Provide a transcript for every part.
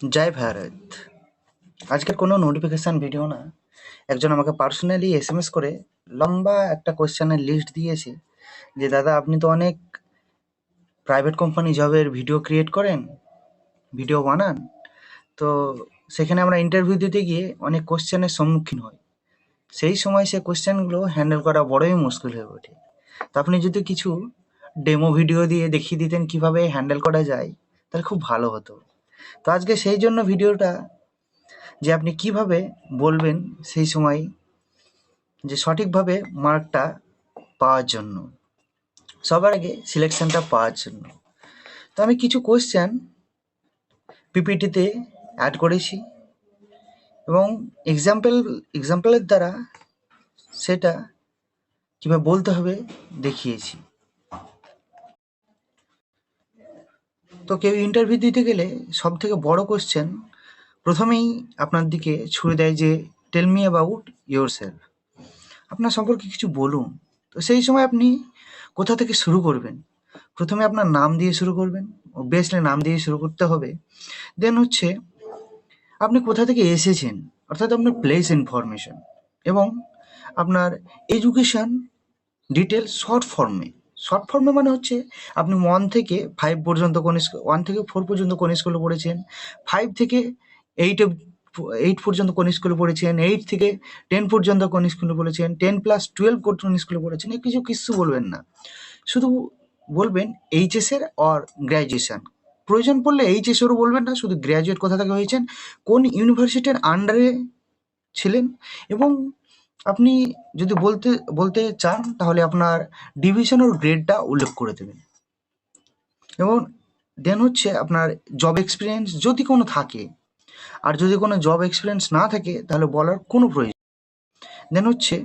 জয় ভারত। আজকের কোনো notification video না, একজন আমাকে পার্সোনালি এসএমএস করে লম্বা একটা কোশ্চেনের লিস্ট দিয়েছে যে দাদা আপনি তো অনেক প্রাইভেট কোম্পানি জবের ভিডিও ক্রিয়েট করেন, ভিডিও বানান, তো সেখানে আমরা ইন্টারভিউ দিতে গিয়ে অনেক কোশ্চেনের সম্মুখীন হই। সেই সময় সে কোশ্চেনগুলো হ্যান্ডেল করা বড়ই মুশকিল হয়ে ওঠে। তো আপনি যদি কিছু ডেমো ভিডিও দিয়ে দেখিয়ে দিতেন কিভাবে হ্যান্ডেল করা যায়, তাহলে খুব ভালো হতো। তো আজকে সেই জন্য ভিডিওটা, যে আপনি কিভাবে বলবেন সেই সময় যে সঠিকভাবে মার্কটা পাওয়ার জন্য, সবার আগে সিলেকশনটা পাওয়ার জন্য। তো আমি কিছু কোশ্চেন পিপিটিতে অ্যাড করেছি এবং এক্সাম্পলের দ্বারা সেটা কীভাবে বলতে হবে দেখিয়েছি। তো কেউ ইন্টারভিউ দিতে গেলে সবথেকে বড় কোশ্চেন প্রথমেই আপনার দিকে ছুড়ে দেয় যে tell me about yourself, আপনার সম্পর্কে কিছু বলুন। তো সেই সময় আপনি কোথা থেকে শুরু করবেন? প্রথমে আপনার নাম দিয়ে শুরু করবেন, অবভিয়াসলি নাম দিয়ে শুরু করতে হবে। দেন হচ্ছে আপনি কোথা থেকে এসেছেন, অর্থাৎ আপনার প্লেস ইনফরমেশন, এবং আপনার এডুকেশান ডিটেলস শর্ট ফর্মে মানে হচ্ছে আপনি 1 থেকে 5 পর্যন্ত কোন 1 থেকে 4 পর্যন্ত কোন স্কুলে পড়েছেন, 5 থেকে 8 পর্যন্ত কোন স্কুলে পড়েছেন, 8 থেকে 10 পর্যন্ত কোন স্কুলে পড়েছেন, 10+12 কোন স্কুলে পড়েছেন, এই কিছু বলবেন না। শুধু বলবেন এইচএসের অর গ্র্যাজুয়েশন। প্রয়োজন পড়লে এইচএসেরও বলবেন না, শুধু গ্র্যাজুয়েট কোথা থেকে হয়েছেন, কোন ইউনিভার্সিটির আন্ডারে ছিলেন, এবং আপনি যদি বলতে চান তাহলে আপনার ডিভিশন ওর গ্রেডটা উল্লেখ করে দেবেন। এবং দেন হচ্ছে আপনার জব এক্সপিরিয়েন্স যদি কোনো থাকে, আর যদি কোনো জব এক্সপিরিয়েন্স না থাকে তাহলে বলার কোনো প্রয়োজন। দেন হচ্ছে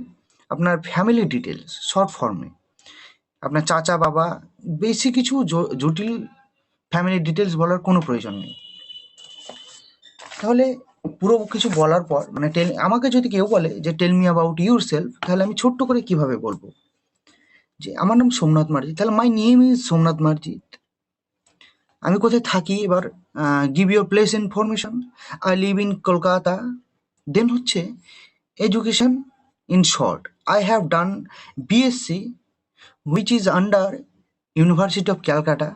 আপনার ফ্যামিলি ডিটেলস শর্ট ফর্মে, আপনার চাচা বাবা, বেশি কিছু জটিল ফ্যামিলি ডিটেলস বলার কোনো প্রয়োজন নেই। তাহলে পুরো কিছু বলার পর মানে আমাকে যদি কেউ বলে যে tell me about yourself, তাহলে আমি ছোট্ট করে কিভাবে বলবো যে আমার নাম সোমনাথ মার্জিত, তাহলে মাই নেম ইজ সোমনাথ মার্জিত। আমি কোথায় থাকি, এবার give your place information, I live in Kolkata. Then হচ্ছে education in short, I have done BSc which is under university of Calcutta.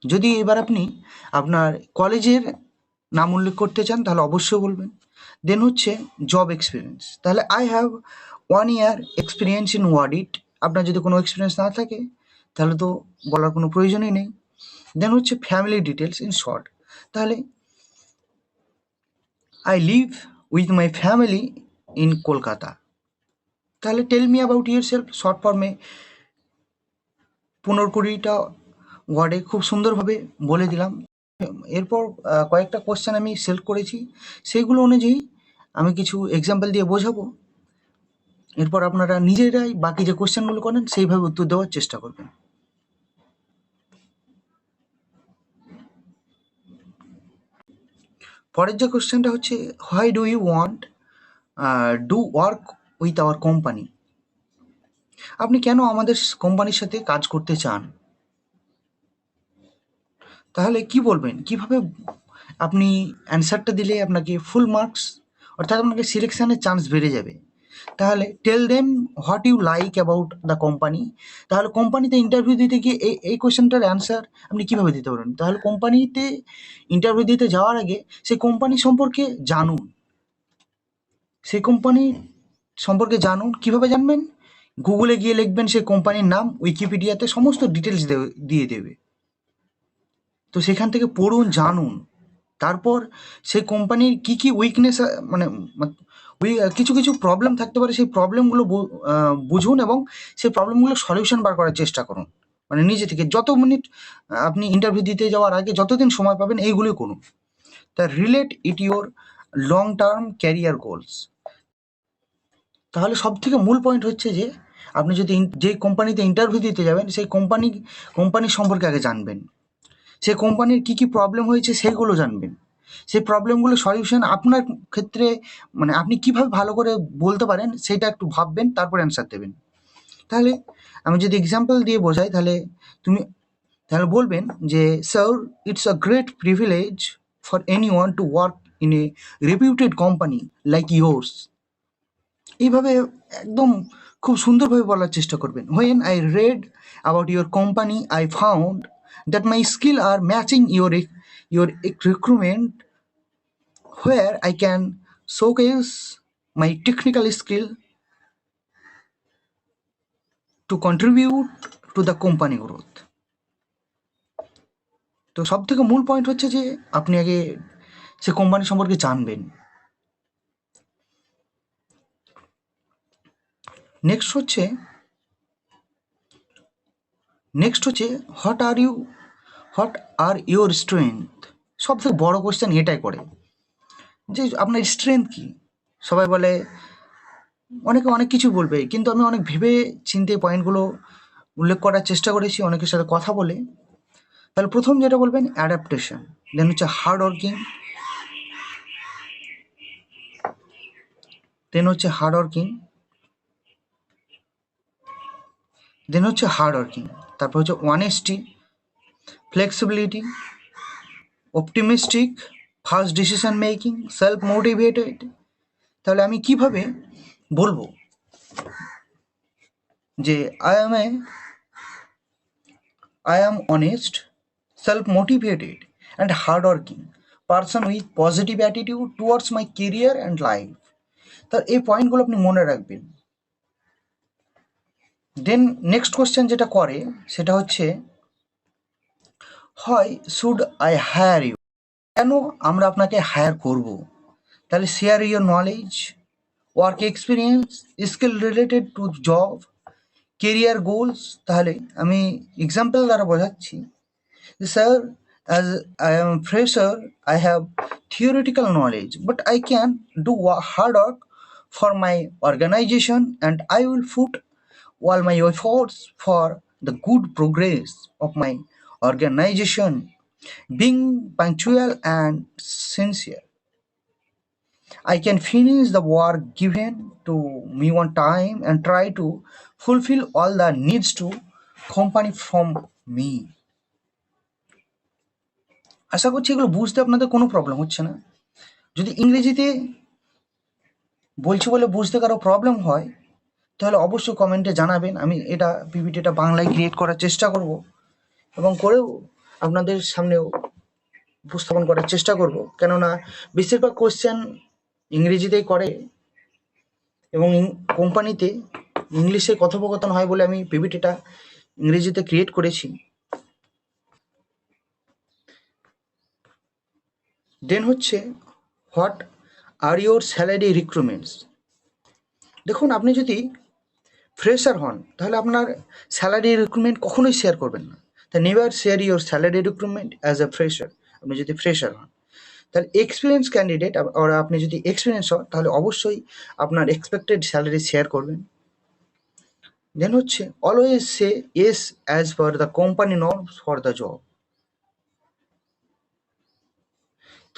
যদি এবার আপনি আপনার কলেজের নাম উল্লেখ করতে চান তাহলে অবশ্যই বলবেন। দেন হচ্ছে জব এক্সপিরিয়েন্স, তাহলে I have 1 year experience in audit. আপনার যদি কোনো এক্সপিরিয়েন্স না থাকে তাহলে তো বলার কোনো প্রয়োজনই নেই। দেন হচ্ছে ফ্যামিলি ডিটেলস ইন শর্ট, তাহলে I live with my family in Kolkata. তাহলে tell me about yourself short ফর্মে 15-20টা ওয়ার্ডে খুব সুন্দরভাবে বলে দিলাম। এরপর কয়েকটা কোশ্চেন আমি সিলেক্ট করেছি, সেইগুলো অনুযায়ী আমি কিছু এক্সাম্পল দিয়ে বোঝাবো। এরপর আপনারা নিজেরাই বাকি যে কোশ্চেনগুলো করেন সেইভাবে উত্তর দেওয়ার চেষ্টা করবেন। পরের যে কোশ্চেনটা হচ্ছে why do you want do work with our company, আপনি কেন আমাদের কোম্পানির সাথে কাজ করতে চান? তাহলে কি বলবেন, কিভাবে আপনি অ্যান্সারটা দিলে আপনাকে ফুল মার্কস, অর্থাৎ আপনাকে সিলেকশানের চান্স বেড়ে যাবে। তাহলে tell them what you like about the company. তাহলে কোম্পানিতে ইন্টারভিউ দিতে গিয়ে এই কোয়েশ্চেনটার অ্যান্সার আপনি কীভাবে দিতে পারবেন? তাহলে কোম্পানিতে ইন্টারভিউ দিতে যাওয়ার আগে সেই কোম্পানি সম্পর্কে জানুন। সেই কোম্পানি সম্পর্কে জানুন, কীভাবে জানবেন? গুগলে গিয়ে লিখবেন সেই কোম্পানির নাম, উইকিপিডিয়াতে সমস্ত ডিটেলস দিয়ে দেবে। তো সেখান থেকে পড়ুন, জানুন। তারপর সেই কোম্পানির কী উইকনেস, মানে কিছু প্রবলেম থাকতে পারে, সেই প্রবলেমগুলো বুঝুন এবং সেই প্রবলেমগুলো সলিউশন বার করার চেষ্টা করুন। মানে নিজে থেকে যত মিনিট আপনি ইন্টারভিউ দিতে যাওয়ার আগে যতদিন সময় পাবেন এইগুলোই করুন। তা relate it your long term career goals. তাহলে সবথেকে মূল পয়েন্ট হচ্ছে যে আপনি যদি যে কোম্পানিতে ইন্টারভিউ দিতে যাবেন সেই কোম্পানি সম্পর্কে আগে জানবেন। সেই কোম্পানির কী প্রবলেম হয়েছে সেগুলো জানবেন। সেই প্রবলেমগুলো সলিউশন আপনার ক্ষেত্রে মানে আপনি কীভাবে ভালো করে বলতে পারেন সেটা একটু ভাববেন, তারপর অ্যান্সার দেবেন। তাহলে আমি যদি এক্সাম্পল দিয়ে বোঝাই তাহলে বলবেন যে sir, it's a great privilege for anyone to work in a reputed company like yours. এইভাবে একদম খুব সুন্দরভাবে বলার চেষ্টা করবেন। When I read about your company, I found that my skill are matching your recruitment, where I can showcase my technical skill to contribute to the company growth. তো সব থেকে মূল পয়েন্ট হচ্ছে যে আপনি আগে সে কোম্পানি সম্পর্কে জানবেন। নেক্সট হচ্ছে হোয়াট আর ইউর স্ট্রেংথ। সব থেকে বড় কোয়েশ্চেন এটাই করে যে আপনার স্ট্রেংথ কী। সবাই বলে, অনেকে অনেক কিছু বলবে, কিন্তু আমি অনেক ভেবে চিন্তে পয়েন্টগুলো উল্লেখ করার চেষ্টা করেছি অনেকের সাথে কথা বলে। তাহলে প্রথম যেটা বলবেন অ্যাডাপ্টেশন, দেন হচ্ছে হার্ড ওয়ার্কিং, দেন হচ্ছে হার্ড ওয়ার্কিং, তারপর হচ্ছে honesty, flexibility, optimistic, fast decision making, self motivated. তাহলে আমি কিভাবে বলবো যে I am honest, self-motivated and hardworking person with positive attitude towards my career and life. তো এই পয়েন্টগুলো আপনি মনে রাখবেন। দেন নেক্সট কোয়েশ্চেন যেটা করে সেটা হচ্ছে হয় শুড আই হায়ার ইউ, কেন আমরা আপনাকে হায়ার করব। তাহলে share your knowledge, work experience, skill related to job, career goals. তাহলে আমি এক্সাম্পল দ্বারা বোঝাচ্ছি, sir, as I am a fresher, I have theoretical knowledge, but I can do hard work for my organization and I will put all my efforts for the good progress of my organization, being punctual and sincere. I can finish the work given to me on time and try to fulfill all the needs to company from me. আশা করছি এগুলো বুঝতে আপনাদের কোনো problem হচ্ছে না। যদি ইংরেজিতে বলছি বলে বুঝতে কারো প্রবলেম হয় তাহলে অবশ্যই কমেন্টে জানাবেন। আমি পিপিটিটা বাংলায় ক্রিয়েট করার চেষ্টা করব এবং করেও আপনাদের সামনেও উপস্থাপন করার চেষ্টা করব, কেননা বেশিরভাগ কোয়েশ্চেন ইংরেজিতেই করে এবং কোম্পানিতে ইংলিশে কথোপকথন হয় বলে আমি পিপিটিটা ইংরেজিতে ক্রিয়েট করেছি। দেন হচ্ছে what are your salary recruitments. দেখুন, আপনি যদি ফ্রেশার হন তাহলে আপনার স্যালারি রিক্রুটমেন্ট কখনোই শেয়ার করবেন না। তা never share your salary recruitment as a fresher. আপনি যদি ফ্রেশার হন, তাহলে এক্সপিরিয়েন্স ক্যান্ডিডেট আর আপনি যদি এক্সপিরিয়েন্স হন তাহলে অবশ্যই আপনার এক্সপেক্টেড স্যালারি শেয়ার করবেন। দেন হচ্ছে always say yes as per the company norms for the job.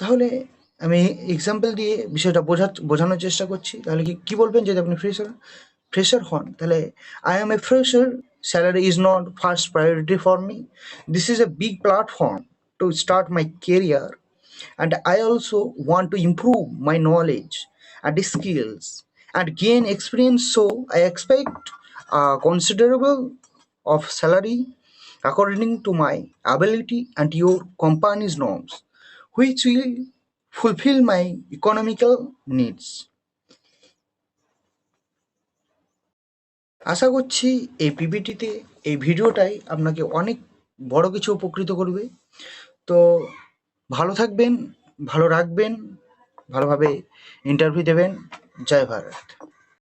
তাহলে আমি এক্সাম্পল দিয়ে বিষয়টা বোঝানোর চেষ্টা করছি। তাহলে কি বলবেন যদি আপনি ফ্রেশার হন, তাহলে I M A fresher, salary is not first priority for me, this is a big platform to start my career and I also want to improve my knowledge and skills and gain experience, so I expect a considerable of salary according to my ability and your company's norms, which will fulfill my economical needs. আশা করছি এই পিপিটিতে এই ভিডিওটাই আপনাকে অনেক বড় কিছু উপকৃত করবে। তো ভালো থাকবেন, ভালো রাখবেন, ভালোভাবে ইন্টারভিউ দেবেন। জয় ভারত।